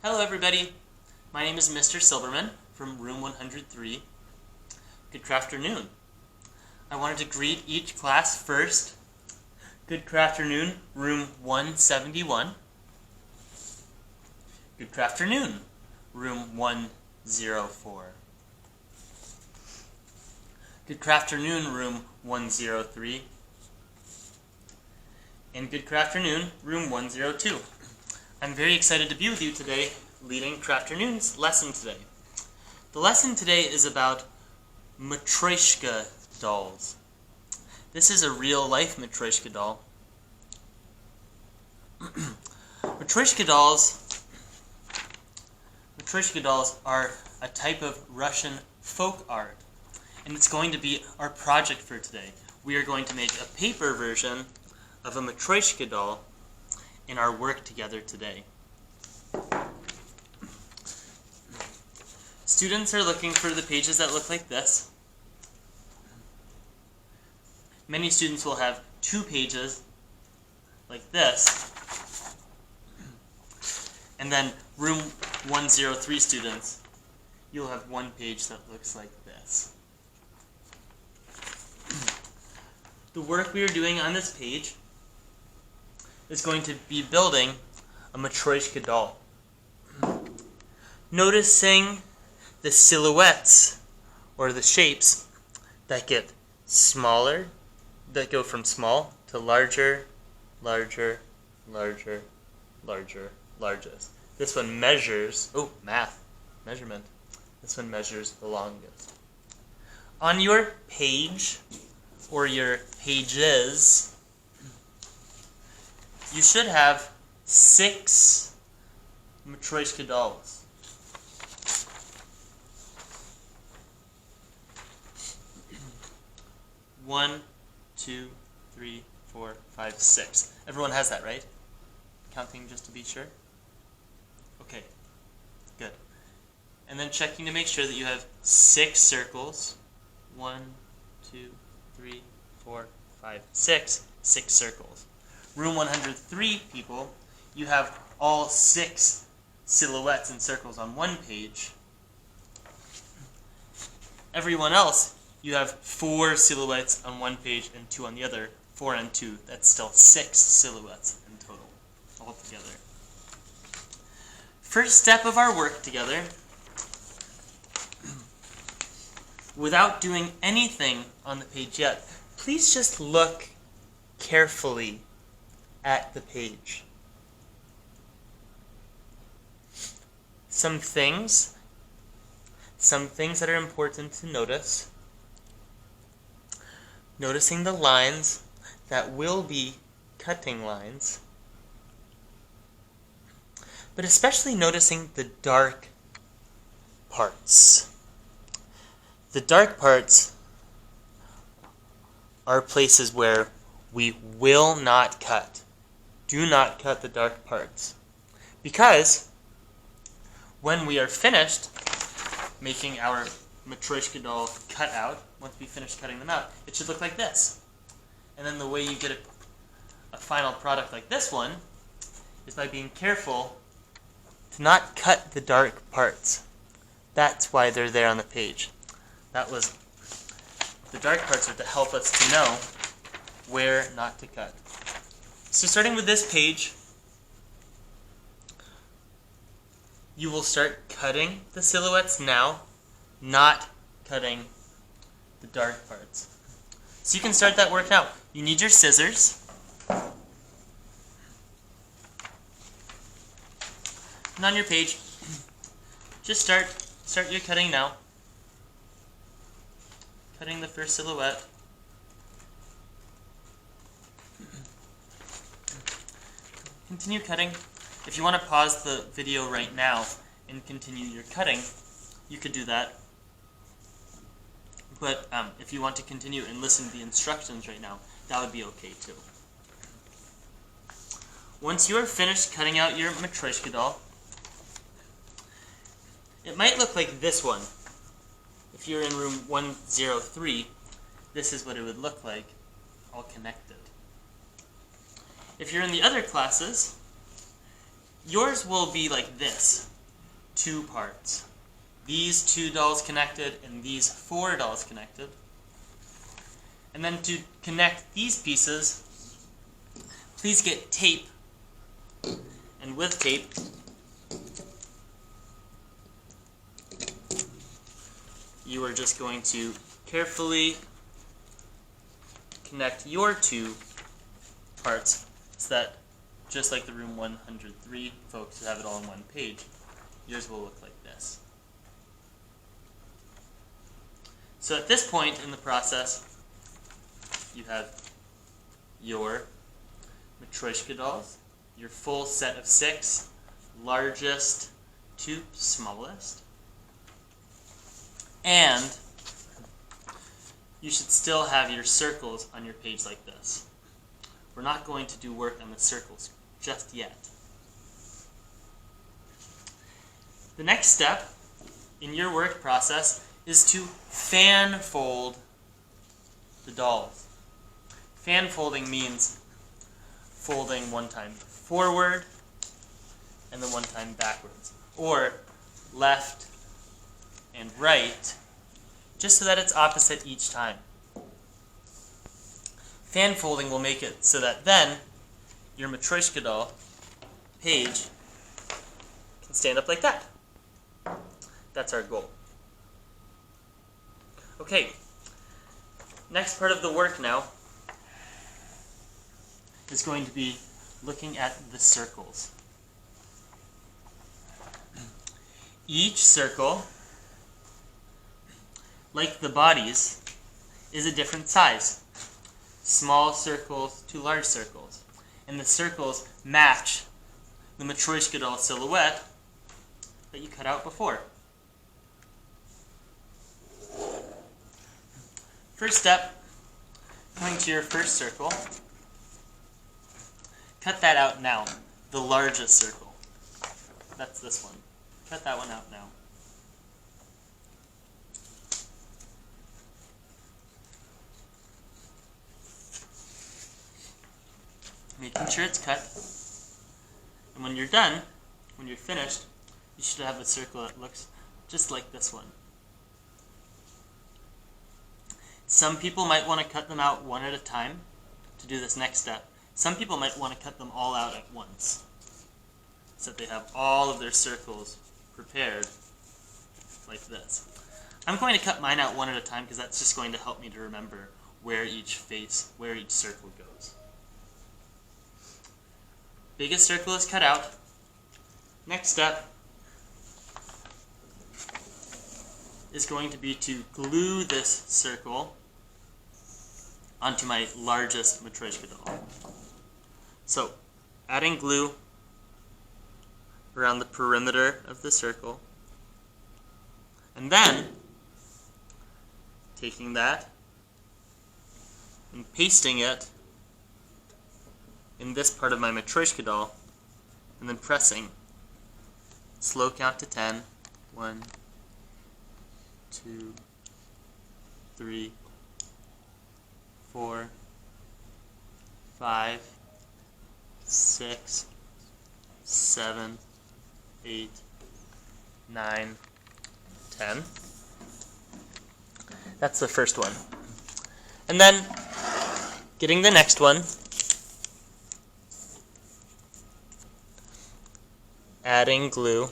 Hello everybody, my name is Mr. Silberman from room 103. Good crafternoon. I wanted to greet each class first. Good crafternoon, room 171. Good crafternoon, room 104. Good crafternoon, room 103. And good crafternoon, room 102. I'm very excited to be with you today, leading Crafternoon's lesson today. The lesson today is about Matryoshka dolls. This is a real-life Matryoshka doll. Matryoshka dolls are a type of Russian folk art, and it's going to be our project for today. We are going to make a paper version of a Matryoshka doll in our work together today. Students are looking for the pages that look like this. Many students will have 2 pages like this, and then room 103 students, you'll have 1 page that looks like this. The work we are doing on this page is going to be building a Matryoshka doll. Noticing the silhouettes, or the shapes, that get smaller, that go from small to larger, larger, larger, larger, largest. This one measures, measurement. This one measures the longest. On your page, or your pages, you should have 6 Matryoshka dolls. One, 2, 3, 4, 5, 6. Everyone has that, right? Counting just to be sure? Okay, good. And then checking to make sure that you have 6 circles. 1, 2, 3, 4, 5, 6. 6 circles. Room 103 people, you have all 6 silhouettes and circles on 1 page. Everyone else, you have 4 silhouettes on 1 page and 2 on the other. 4 and 2, that's still 6 silhouettes in total, all together. First step of our work together, without doing anything on the page yet, please just look carefully at the page. Some things that are important to notice. Noticing the lines that will be cutting lines, but especially noticing the dark parts. The dark parts are places where we will not cut. Do not cut the dark parts. Because when we are finished making our Matryoshka doll cut out, once we finish cutting them out, it should look like this. And then the way you get a final product like this one is by being careful to not cut the dark parts. That's why they're there on the page. The dark parts are to help us to know where not to cut. So starting with this page, you will start cutting the silhouettes now, not cutting the dark parts. So you can start that work now. You need your scissors. And on your page, just start your cutting now. Cutting the first silhouette. Continue cutting. If you want to pause the video right now and continue your cutting, you could do that. But if you want to continue and listen to the instructions right now, that would be okay too. Once you are finished cutting out your Matryoshka doll, it might look like this one. If you're in room 103, this is what it would look like, all connected. If you're in the other classes, yours will be like this. two parts. These two dolls connected and these four dolls connected. And then to connect these pieces, please get tape. And with tape, you are just going to carefully connect your two parts so that, just like the room 103 folks who have it all on one page, yours will look like this. So at this point in the process, you have your Matryoshka dolls, your full set of 6, largest to smallest, and you should still have your circles on your page like this. We're not going to do work on the circles just yet. The next step in your work process is to fan fold the dolls. Fan folding means folding one time forward and then one time backwards, or left and right, just so that it's opposite each time. Fan folding will make it so that then your Matryoshka doll page can stand up like that. That's our goal. Okay, next part of the work now is going to be looking at the circles. Each circle, like the bodies, is a different size. Small circles to large circles. And the circles match the Matryoshka doll silhouette that you cut out before. First step, coming to your first circle, cut that out now, the largest circle. That's this one. Cut that one out now. Making sure it's cut. And when you're done, when you're finished, you should have a circle that looks just like this one. Some people might want to cut them out one at a time to do this next step. Some people might want to cut them all out at once, so that they have all of their circles prepared like this. I'm going to cut mine out one at a time because that's just going to help me to remember where each circle goes. Biggest circle is cut out. Next step is going to be to glue this circle onto my largest Matryoshka doll. So, adding glue around the perimeter of the circle, and then taking that and pasting it in this part of my Matryoshka doll, and then pressing. Slow count to 10. 1, 2, 3, 4, 5, 6, 7, 8, 9, 10. That's the first one. And then, getting the next one, adding glue,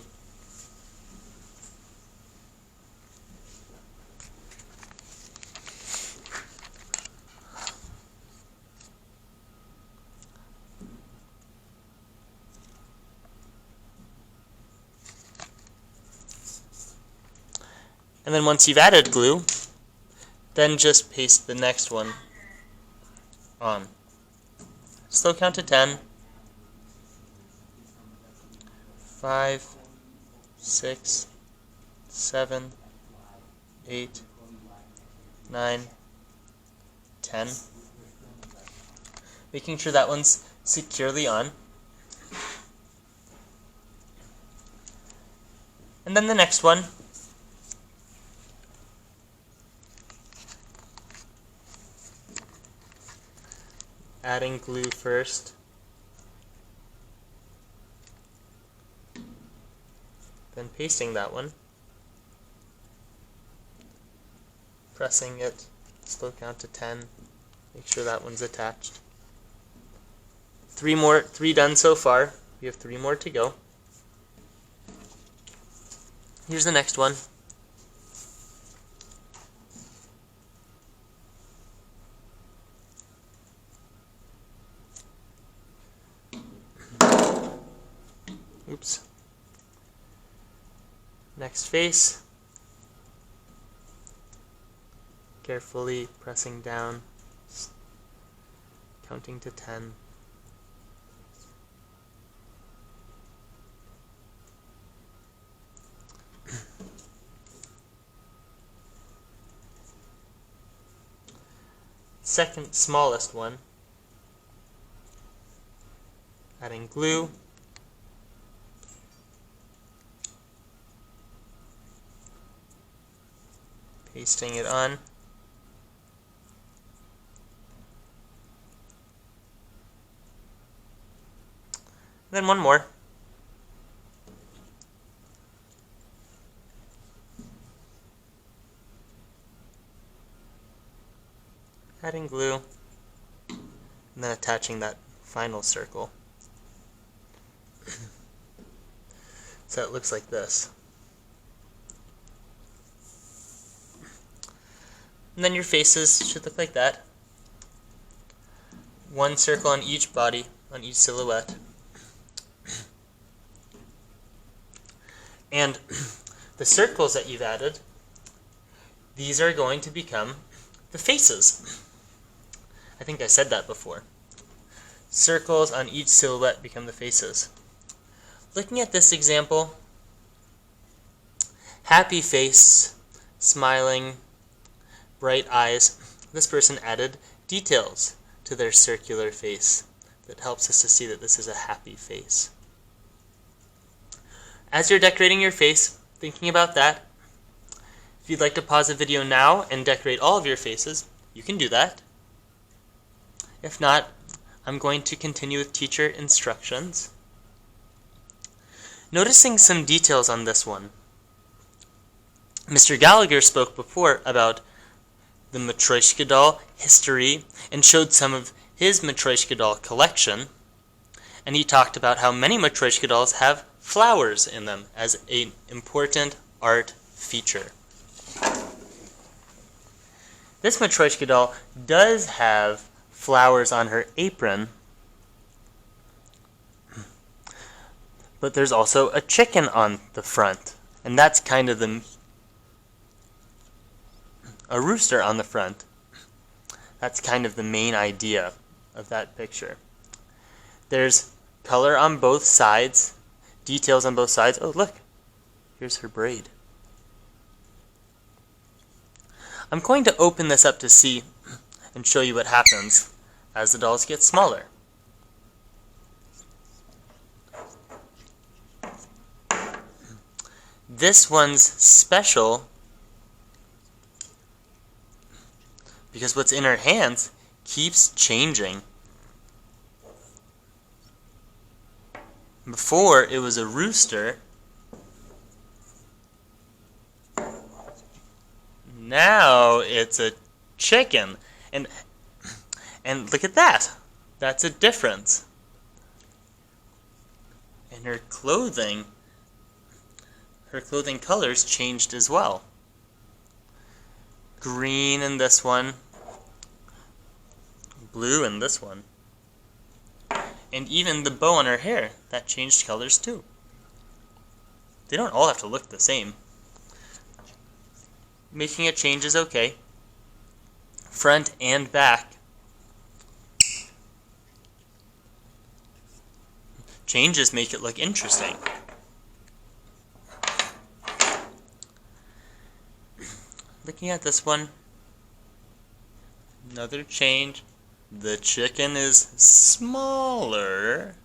and then once you've added glue, then just paste the next one on. Slow count to 10. 5, 6, 7, 8, 9, 10. Making sure that one's securely on. And then the next one. Adding glue first. Then pasting that one, pressing it, slow count to 10, make sure that one's attached. Three done so far. We have 3 more to go. Here's the next one. Oops. Next face. Carefully pressing down, counting to 10. Second smallest one. Adding glue. Pasting it on. Then one more. Adding glue, and then attaching that final circle. So it looks like this. And then your faces should look like that. One circle on each body, on each silhouette. And the circles that you've added, these are going to become the faces. I think I said that before. Circles on each silhouette become the faces. Looking at this example, happy face, smiling, bright eyes. This person added details to their circular face that helps us to see that this is a happy face. As you're decorating your face, thinking about that, if you'd like to pause the video now and decorate all of your faces, you can do that. If not, I'm going to continue with teacher instructions. Noticing some details on this one. Mr. Gallagher spoke before about the Matryoshka doll history and showed some of his Matryoshka doll collection. And he talked about how many Matryoshka dolls have flowers in them as an important art feature. This Matryoshka doll does have flowers on her apron, but there's also a chicken on the front, and that's kind of a rooster on the front. That's kind of the main idea of that picture. There's color on both sides, details on both sides. Oh, look, here's her braid. I'm going to open this up to see and show you what happens as the dolls get smaller. This one's special because what's in her hands keeps changing. Before, it was a rooster. Now it's a chicken. And look at that. That's a difference. And her clothing colors changed as well. Green in this one, blue in this one. And even the bow on her hair, that changed colors too. They don't all have to look the same. Making a change is okay. Front and back. Changes make it look interesting. Looking at this one, another change. The chicken is smaller,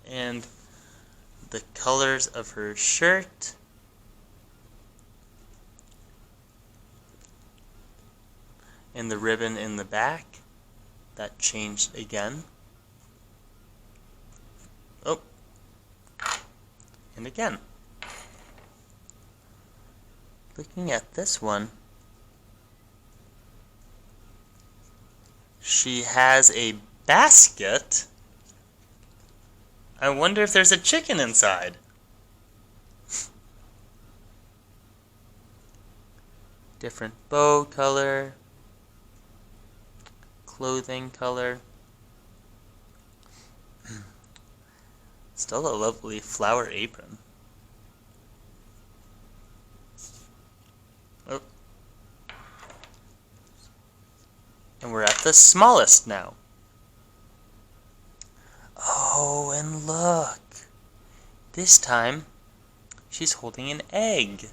and the colors of her shirt and the ribbon in the back, that changed again. Oh, And again. Looking at this one, she has a basket. I wonder if there's a chicken inside. Different bow color, clothing color. Still a lovely flower apron. Oh. And we're at the smallest now. Oh, and look. This time, she's holding an egg.